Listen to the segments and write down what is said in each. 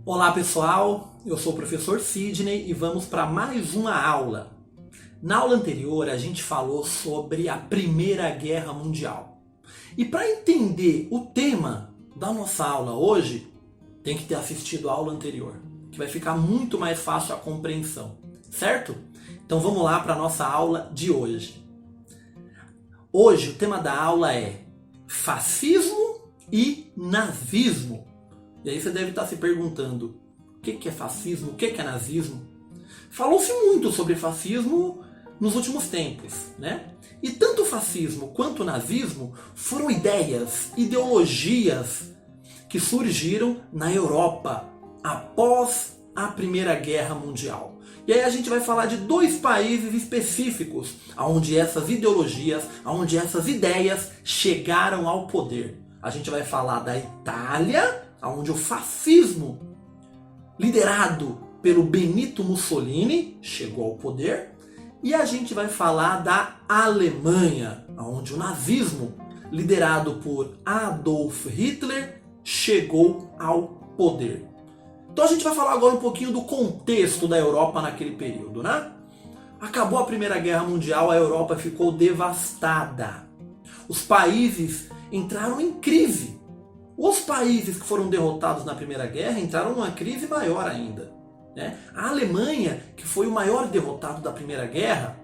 Olá pessoal, eu sou o professor Sidney e vamos para mais uma aula. Na aula anterior a gente falou sobre a Primeira Guerra Mundial. E para entender o tema da nossa aula hoje, tem que ter assistido a aula anterior, que vai ficar muito mais fácil a compreensão, certo? Então vamos lá para a nossa aula de hoje. Hoje o tema da aula é fascismo e nazismo. E aí você deve estar se perguntando, o que é fascismo, o que é nazismo? Falou-se muito sobre fascismo nos últimos tempos, né? E tanto o fascismo quanto o nazismo foram ideias, ideologias que surgiram na Europa após a Primeira Guerra Mundial. E aí a gente vai falar de dois países específicos, onde essas ideologias, onde essas ideias chegaram ao poder. A gente vai falar da Itália, onde o fascismo, liderado pelo Benito Mussolini, chegou ao poder. E a gente vai falar da Alemanha, onde o nazismo, liderado por Adolf Hitler, chegou ao poder. Então a gente vai falar agora um pouquinho do contexto da Europa naquele período, né? Acabou a Primeira Guerra Mundial, a Europa ficou devastada. Os países entraram em crise. Os países que foram derrotados na Primeira Guerra entraram numa crise maior ainda, né? A Alemanha, que foi o maior derrotado da Primeira Guerra,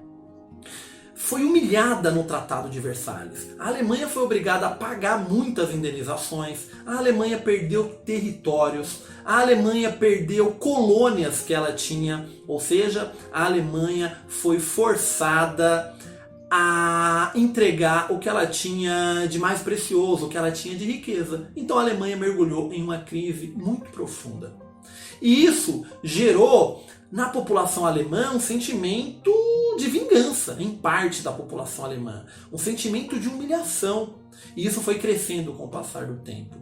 foi humilhada no Tratado de Versalhes. A Alemanha foi obrigada a pagar muitas indenizações, a Alemanha perdeu territórios, a Alemanha perdeu colônias que ela tinha, ou seja, a Alemanha foi forçada a entregar o que ela tinha de mais precioso, o que ela tinha de riqueza. Então a Alemanha mergulhou em uma crise muito profunda. E isso gerou na população alemã um sentimento de vingança, em parte da população alemã. Um sentimento de humilhação. E isso foi crescendo com o passar do tempo.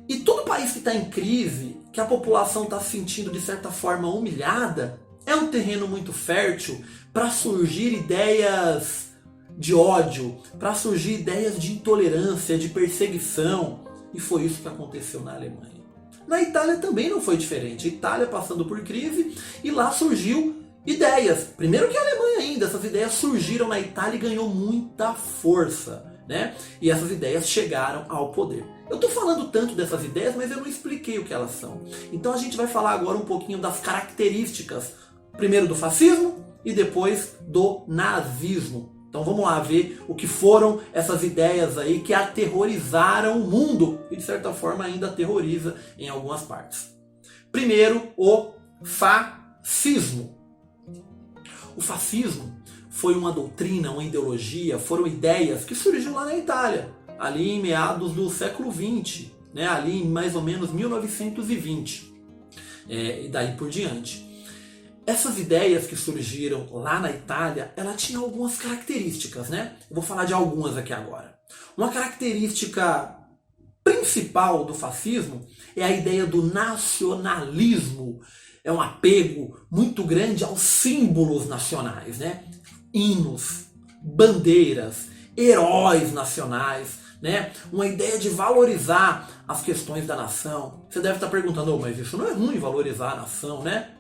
E todo país que está em crise, que a população está se sentindo de certa forma humilhada, é um terreno muito fértil para surgir ideias de ódio, para surgir ideias de intolerância, de perseguição. E foi isso que aconteceu na Alemanha. Na Itália também não foi diferente. A Itália passando por crise e lá surgiu ideias. Primeiro que a Alemanha ainda, essas ideias surgiram na Itália e ganhou muita força, né? E essas ideias chegaram ao poder. Eu estou falando tanto dessas ideias, mas eu não expliquei o que elas são. Então a gente vai falar agora um pouquinho das características, primeiro do fascismo e depois do nazismo. Então vamos lá ver o que foram essas ideias aí que aterrorizaram o mundo e de certa forma ainda aterroriza em algumas partes. Primeiro, o fascismo. O fascismo foi uma doutrina, uma ideologia, foram ideias que surgiram lá na Itália, ali em meados do século XX, né? Ali em mais ou menos 1920, e daí por diante. Essas ideias que surgiram lá na Itália, ela tinha algumas características, né? Eu vou falar de algumas aqui agora. Uma característica principal do fascismo é a ideia do nacionalismo. É um apego muito grande aos símbolos nacionais, né? Hinos, bandeiras, heróis nacionais, né? Uma ideia de valorizar as questões da nação. Você deve estar perguntando, mas isso não é ruim, valorizar a nação, né?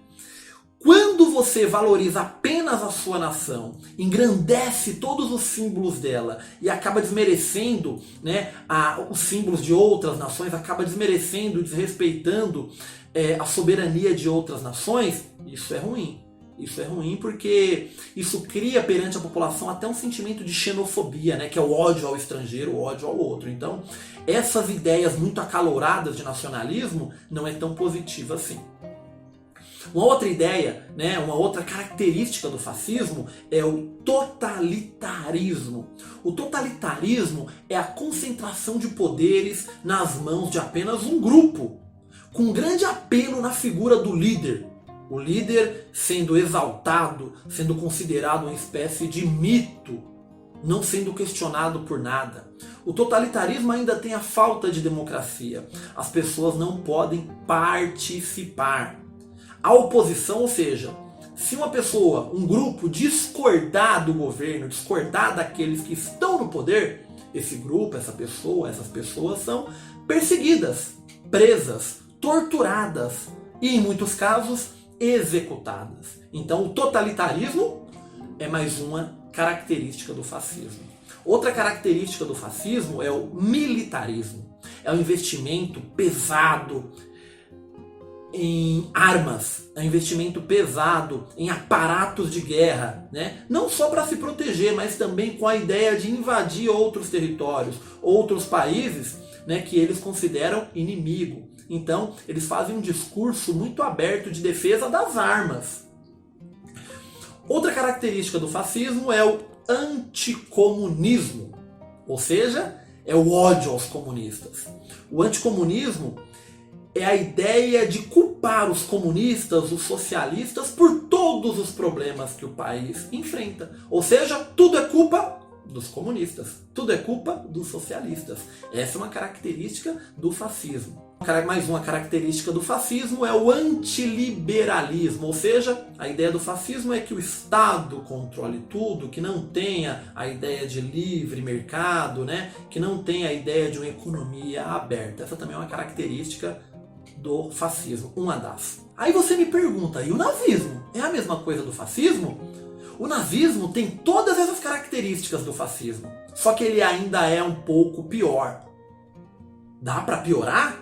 Quando você valoriza apenas a sua nação, engrandece todos os símbolos dela e acaba desmerecendo, né, os símbolos de outras nações, acaba desmerecendo, desrespeitando a soberania de outras nações, isso é ruim. Isso é ruim porque isso cria perante a população até um sentimento de xenofobia, né, que é o ódio ao estrangeiro, o ódio ao outro. Então, essas ideias muito acaloradas de nacionalismo não é tão positiva assim. Uma outra ideia, né, uma outra característica do fascismo é o totalitarismo. O totalitarismo é a concentração de poderes nas mãos de apenas um grupo, com grande apelo na figura do líder. O líder sendo exaltado, sendo considerado uma espécie de mito, não sendo questionado por nada. O totalitarismo ainda tem a falta de democracia. As pessoas não podem participar. A oposição, ou seja, se uma pessoa, um grupo discordar do governo, discordar daqueles que estão no poder, esse grupo, essa pessoa, essas pessoas são perseguidas, presas, torturadas e, em muitos casos, executadas. Então, o totalitarismo é mais uma característica do fascismo. Outra característica do fascismo é o militarismo. É o investimento pesado em armas, é um investimento pesado em aparatos de guerra, né? Não só para se proteger, mas também com a ideia de invadir outros territórios, outros países, né, que eles consideram inimigo. Então, eles fazem um discurso muito aberto de defesa das armas. Outra característica do fascismo é o anticomunismo, ou seja, é o ódio aos comunistas. O anticomunismo é a ideia de culpar os comunistas, os socialistas, por todos os problemas que o país enfrenta. Ou seja, tudo é culpa dos comunistas, tudo é culpa dos socialistas. Essa é uma característica do fascismo. Mais uma característica do fascismo é o antiliberalismo, ou seja, a ideia do fascismo é que o Estado controle tudo, que não tenha a ideia de livre mercado, né? Que não tenha a ideia de uma economia aberta. Essa também é uma característica do fascismo, uma das. Aí você me pergunta, e o nazismo? É a mesma coisa do fascismo? O nazismo tem todas essas características do fascismo, só que ele ainda é um pouco pior. Dá para piorar?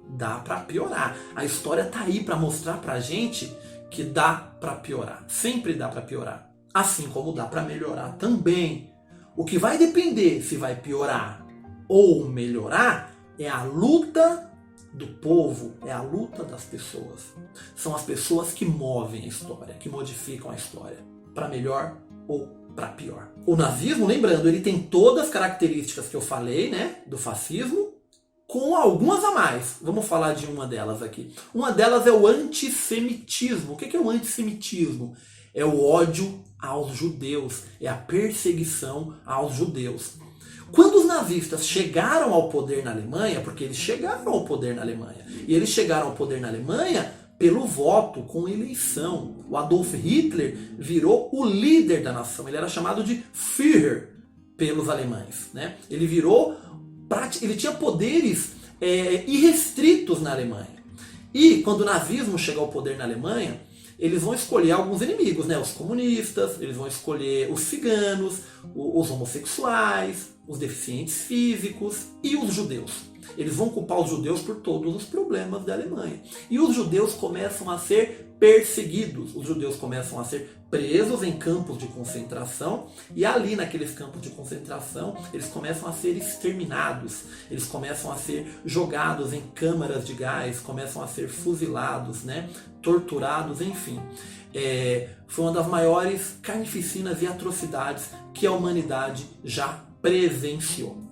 Dá para piorar. A história tá aí para mostrar pra gente que dá para piorar. Sempre dá para piorar. Assim como dá para melhorar também. O que vai depender se vai piorar ou melhorar é a luta do povo, é a luta das pessoas. São as pessoas que movem a história, que modificam a história, para melhor ou para pior. O nazismo, lembrando, ele tem todas as características que eu falei, né, do fascismo, com algumas a mais. Vamos falar de uma delas aqui. Uma delas é o antissemitismo. O que é o antissemitismo? É o ódio aos judeus, é a perseguição aos judeus. Quando os nazistas chegaram ao poder na Alemanha, porque eles chegaram ao poder na Alemanha, e eles chegaram ao poder na Alemanha pelo voto, com eleição. O Adolf Hitler virou o líder da nação, ele era chamado de Führer pelos alemães, né? Ele tinha poderes irrestritos na Alemanha. E quando o nazismo chega ao poder na Alemanha, eles vão escolher alguns inimigos, né? Os comunistas, eles vão escolher os ciganos, os homossexuais, os deficientes físicos e os judeus. Eles vão culpar os judeus por todos os problemas da Alemanha. E os judeus começam a ser perseguidos. Os judeus começam a ser presos em campos de concentração. E ali naqueles campos de concentração, eles começam a ser exterminados. Eles começam a ser jogados em câmaras de gás, começam a ser fuzilados, né? Torturados, enfim. Foi uma das maiores carnificinas e atrocidades que a humanidade já presenciou.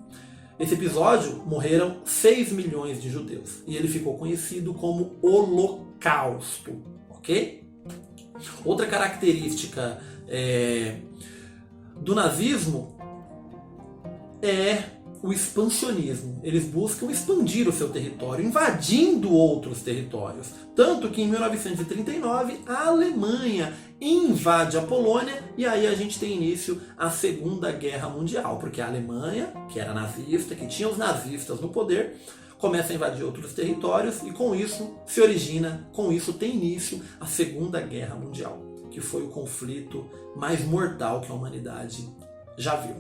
Nesse episódio morreram 6 milhões de judeus e ele ficou conhecido como Holocausto, ok? Outra característica do nazismo é o expansionismo. Eles buscam expandir o seu território, invadindo outros territórios. Tanto que em 1939 a Alemanha invade a Polônia e aí a gente tem início a Segunda Guerra Mundial, porque a Alemanha, que era nazista, que tinha os nazistas no poder, começa a invadir outros territórios e com isso tem início a Segunda Guerra Mundial, que foi o conflito mais mortal que a humanidade já viu.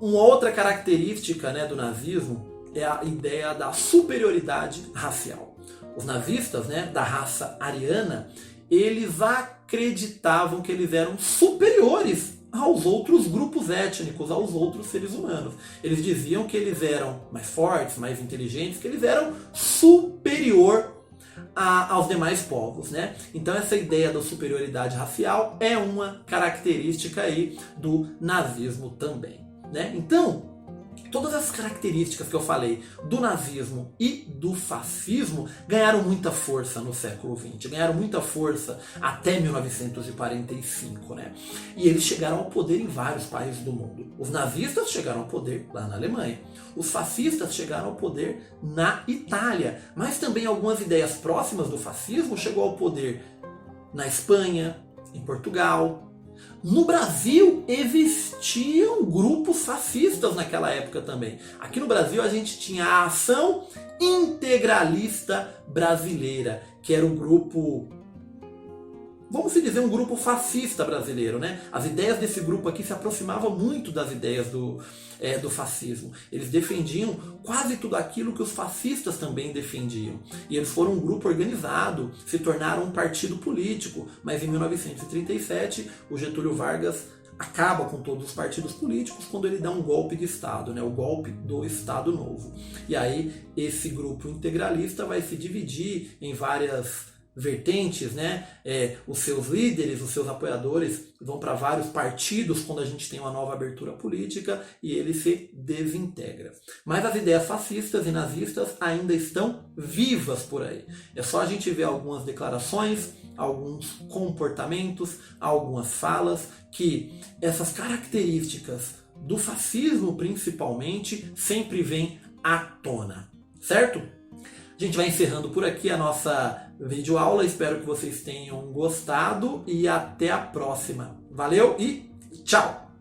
Uma outra característica, né, do nazismo é a ideia da superioridade racial. Os nazistas, né, da raça ariana, eles acreditavam que eles eram superiores aos outros grupos étnicos, aos outros seres humanos. Eles diziam que eles eram mais fortes, mais inteligentes, que eles eram superior aos demais povos, né? Então essa ideia da superioridade racial é uma característica aí do nazismo também, né? Então, todas as características que eu falei do nazismo e do fascismo ganharam muita força no século XX, ganharam muita força até 1945, né? E eles chegaram ao poder em vários países do mundo. Os nazistas chegaram ao poder lá na Alemanha, os fascistas chegaram ao poder na Itália, mas também algumas ideias próximas do fascismo chegou ao poder na Espanha, em Portugal, No Brasil existiam grupos fascistas naquela época também. Aqui no Brasil a gente tinha a Ação Integralista Brasileira, que era um grupo, vamos dizer, um grupo fascista brasileiro, né? As ideias desse grupo aqui se aproximavam muito das ideias do fascismo. Eles defendiam quase tudo aquilo que os fascistas também defendiam. E eles foram um grupo organizado, se tornaram um partido político. Mas em 1937, o Getúlio Vargas acaba com todos os partidos políticos quando ele dá um golpe de Estado, né? O golpe do Estado Novo. E aí esse grupo integralista vai se dividir em várias vertentes, né? Os seus líderes, os seus apoiadores vão para vários partidos quando a gente tem uma nova abertura política e ele se desintegra. Mas as ideias fascistas e nazistas ainda estão vivas por aí. É só a gente ver algumas declarações, alguns comportamentos, algumas falas que essas características do fascismo principalmente sempre vêm à tona, certo? A gente vai encerrando por aqui a nossa videoaula. Espero que vocês tenham gostado e até a próxima. Valeu e tchau!